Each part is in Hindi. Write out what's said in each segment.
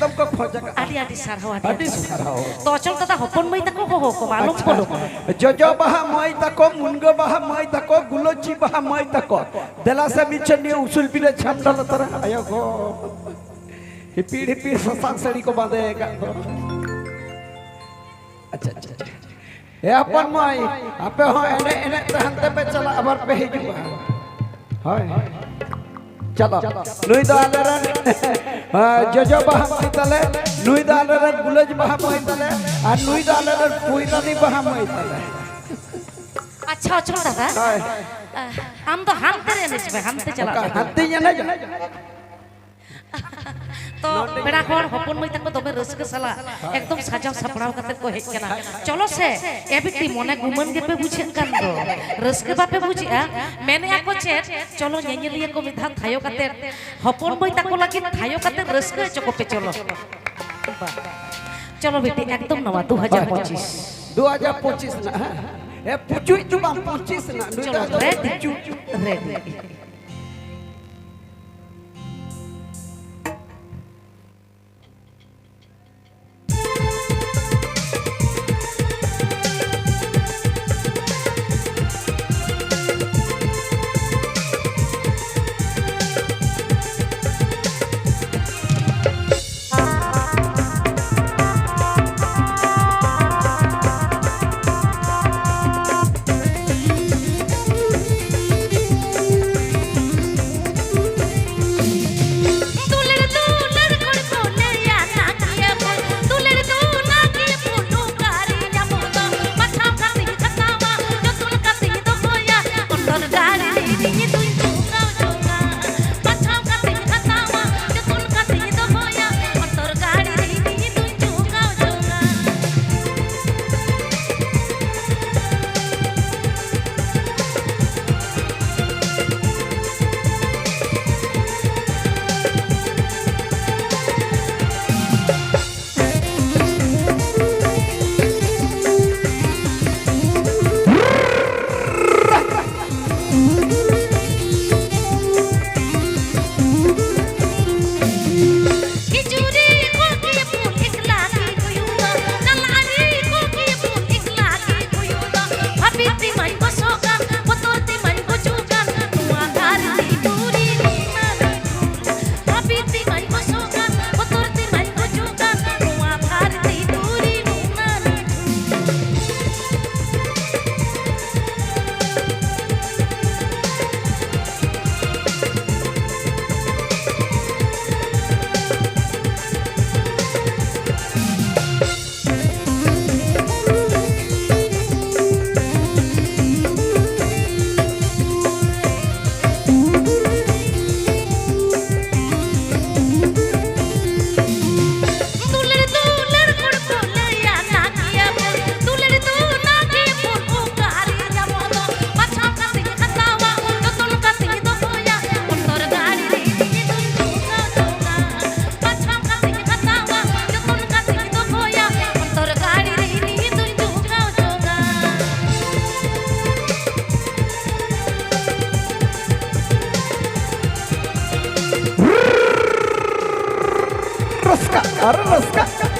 एकदम को खोजा आदि आदि सारहाव तो चल दादा हपन मई तको हो को मालूम पड़ो जजो बहा मई तको मुनगो बहा मई तको गुलोची बहा मई तको देला से बीच ने उसूल पीले छापडल तर आयो गो हिपी ससाक सड़ी को बांधेगा अच्छा ए अपन मई आपे हो एने एने हंते पे चला अबर पे हिजुबा हाय चलो नुई दालरन जजो बहा मई तले नुई दालरन गुलज बहा मई तले आ नुई दालरन पुइरानी बहा मई तले अच्छा अच्छा दादा हम तो हांते रे निसबे हांते चला हांते जने तो बेड़ा कोन हपन मई तक तबे रसके साला एकदम साजाव सपड़ाव कते को हेज केना चलो से ए बिकती मने गुमन गे पे बुझेन कान दो रसके बापे बुझिया मैंने आको चेट चलो नेनेलिया को मिधा थायो कते हपन मई तक लागी थायो कते रसके चको पे चलो चलो बेटी एकदम नवा 2025 ना ए पुचुई तू 25 ना चलो रेडी Arrasca.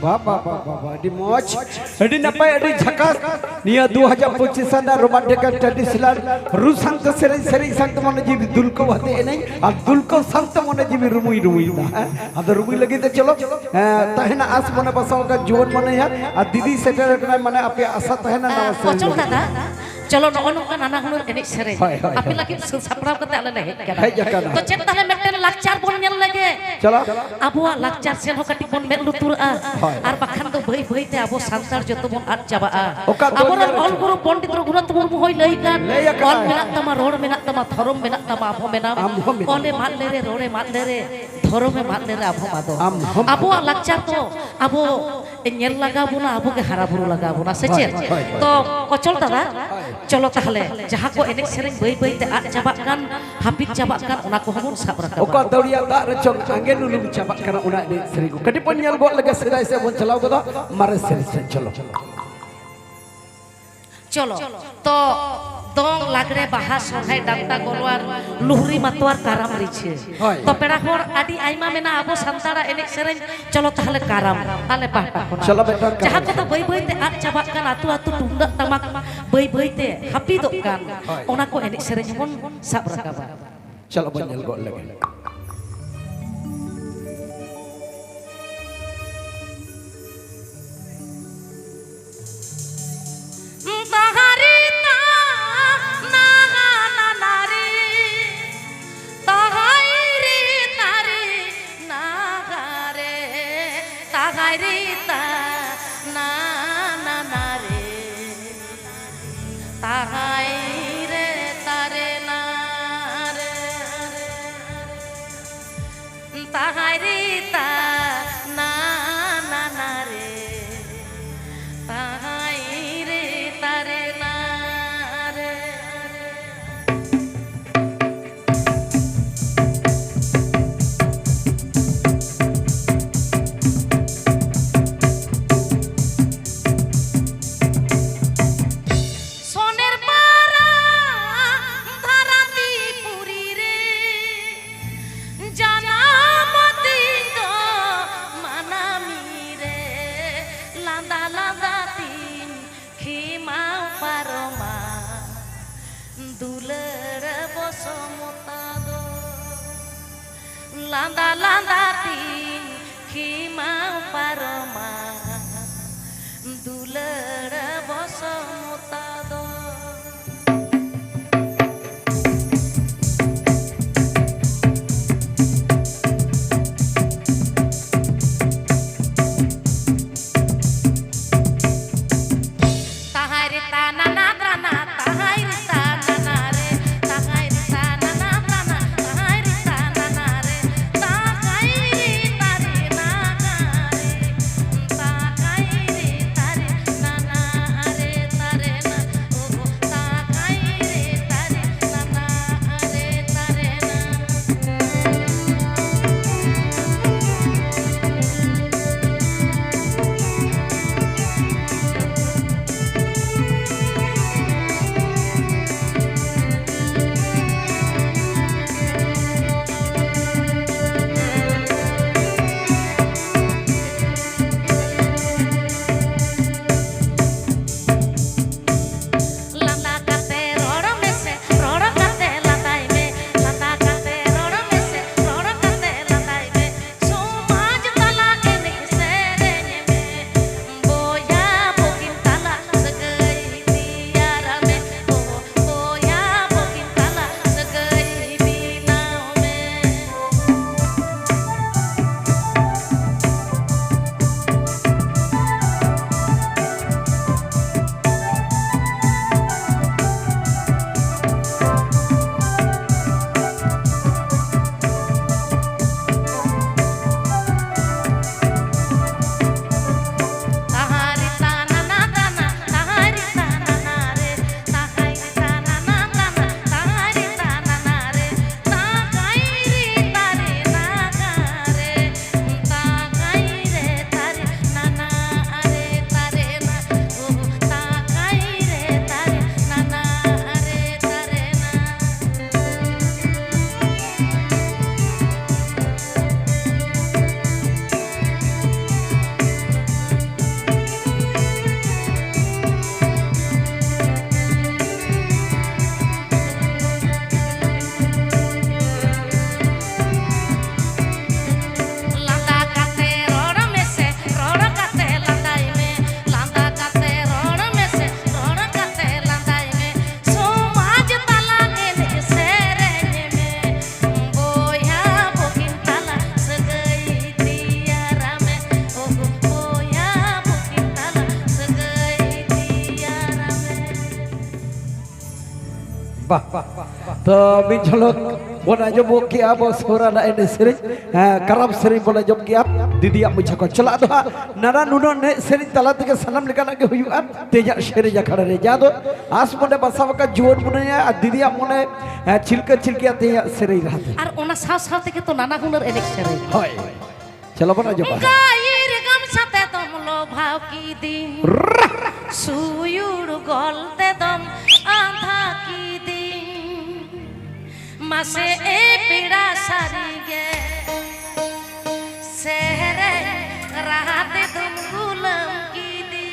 बाबा अड़ी मौज अड़ी नपाय अड़ी झकास निया 2025 ना रोमांटिक ट्रेडिशनल रु संत सेरी संत मन जीवी दुलको हते नहीं आ दुलको संत मन जीवी रुमुई ना अद रुमुई लगी ते चलो तहना आस मने बसाओ का जीवन मने यार आ दीदी सेटर कना मने आपे आशा तहना ना पचल दादा चलो नोनो का नाना हुनुर एने सेरे आपे लगी सपराव कते आले ले हेज कना तो चेत ताले मेटन लाकचार बोन नेल लगे चलो अबुआ लाकचार सेन हो कटी बोन मेल लुतुरआ आर बाखान दो भई भई ते अबो सांतार जतो बोन आद चाबाआ अबो ऑल गुरु पंडित रघुनाथ मुर्मू होय लई कान ऑल मेना तमा रोड मेना तमा धरम मेना तमा अबो मेना ओले मात ले रे रोडे मात ले रे धरमे मात ले रे अबो मादो अबुआ लाकचार तो अबो नेल लगा बुना अबो के हरा बुरु लगा बुना सेचे तो कचल दादा चलो ताहले जहां को एने सेरेंग बई बई ते आद चाबा कान हापित चाबा कान ओना को हमन साब रखा ओका दौड़िया दा रचों आगे नुलु चाबा कान ओना एने सेरेंग कटी पन नेल गो लगे सिराय से बोन चलाओ गदा मारे से चलो चलो तो दंग लागरे बाहा सोहाय डांटा गलवार लुहरी मतवार काराम रिछे तो पेड़ा होर आदि आइमा मेना आबो सांतारा एने सेरेंग चलो ताहले काराम आले पाटा कोना चलो बेटा जहां को तो बई बई ते आद चाबा कान आतु आतु टुंडा तमाक बई बई ते हापी दो कान ओना को एने सेरेंग मन साब रकाबा चलो बोन नेल गो लगे Landa landa tin khimau paroma dulera bosamutado tahari tanana trana tahari tanana re tahari tanana trana tahari tanana re tahari tari nagare तो मिन झलक बोना जो बो किया बो सोरा ना एने सेरी करम सेरी बोला जब किया दीदी आप मुझे को चला दो नाना नुनो ने सेरी तला तक सनम निकाल के हुआ तेजा शेरी जखड़ा रे जादो आस मोने बसाव का जोर मुने या दीदी आप मोने छिलके छिलके तेजा सेरी रहते और ओना साव साव तक तो नाना हुनर एने सेरी हाय चलो बोना जो गायर गम साथे तुम लो भाव की दी सुयुर गलते दम आधा की दी मासे ए पीड़ा सारी गे सहरे राहते तुम गुलाम की दी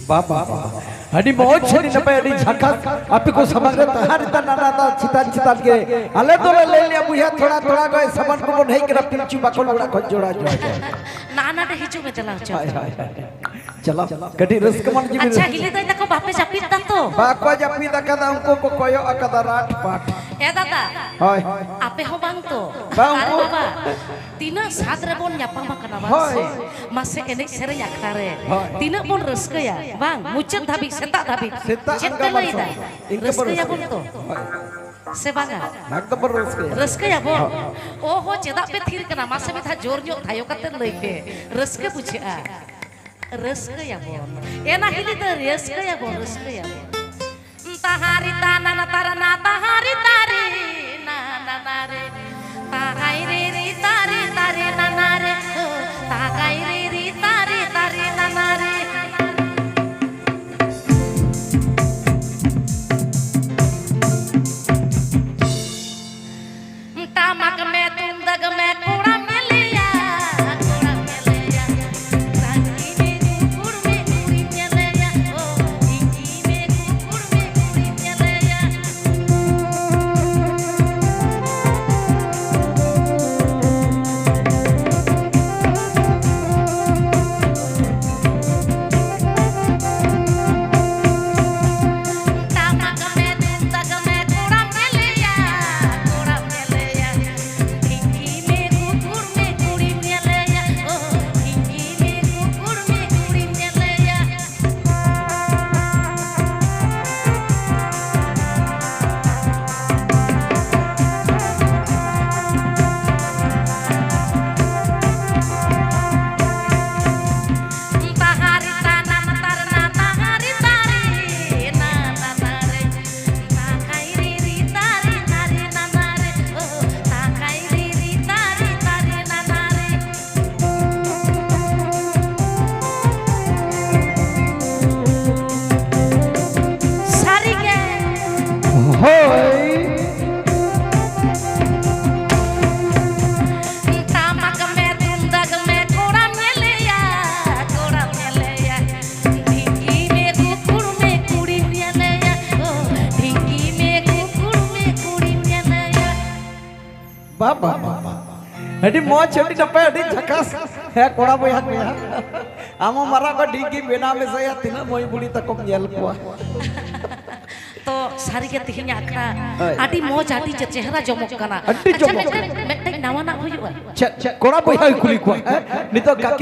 बाबा अड़ी मौज छेनी नपे अड़ी झटक आपे को समझ रे तहारी ता नाना ता चितान चितान के आले तो ले लिया बुया थोड़ा थोड़ा गए समन को नहीं के पिंचू बाखल उड़ा को जोड़ा जोड़ा नाना दे हिजु में चला चलो गडी रिस्क मन जी अच्छा गिले तो तको बापे जापित ता तो बाको जापित कदा उनको को कोयो अकदा रात पाट ए दादा होय आपे हो बांग तो बांग अरे बाबा तीना सात रे बोन न्यापा माकना बासे मासे एने सेरे याखारे तीना बोन रस्कया बांग मुचत धाबी सेता धाबी चेत्ते लईदा रस्कया बोन तो से बांगा एकदम बर रस्कया बोन ओ हो चेदा पे थीर कना मासे में था जोर जो थायो कते लईके रस्के बुझा रस्कया बोन एना हिली तो रस्कया बोन रस्कया ताहारी ताना ना तारा ना ताहारी तारी ना ना ना रे ताहाई रे रे तारी तारी ना ना रे ताहाई रे रे तारी तारी ना ना रे बाबा अड़ी मौज अड़ी नपे अड़ी झकास है कोड़ा बोया गया आमो मारा को डिगी बेना में से या तीना मोई बुड़ी तक को नेल को तो सारी के तिहिन आखड़ा आटी मौज आटी चेहरा जमक कना अड्डी जमक मेटे नावा ना हुयुआ कोड़ा बोया कुली को नितो काकी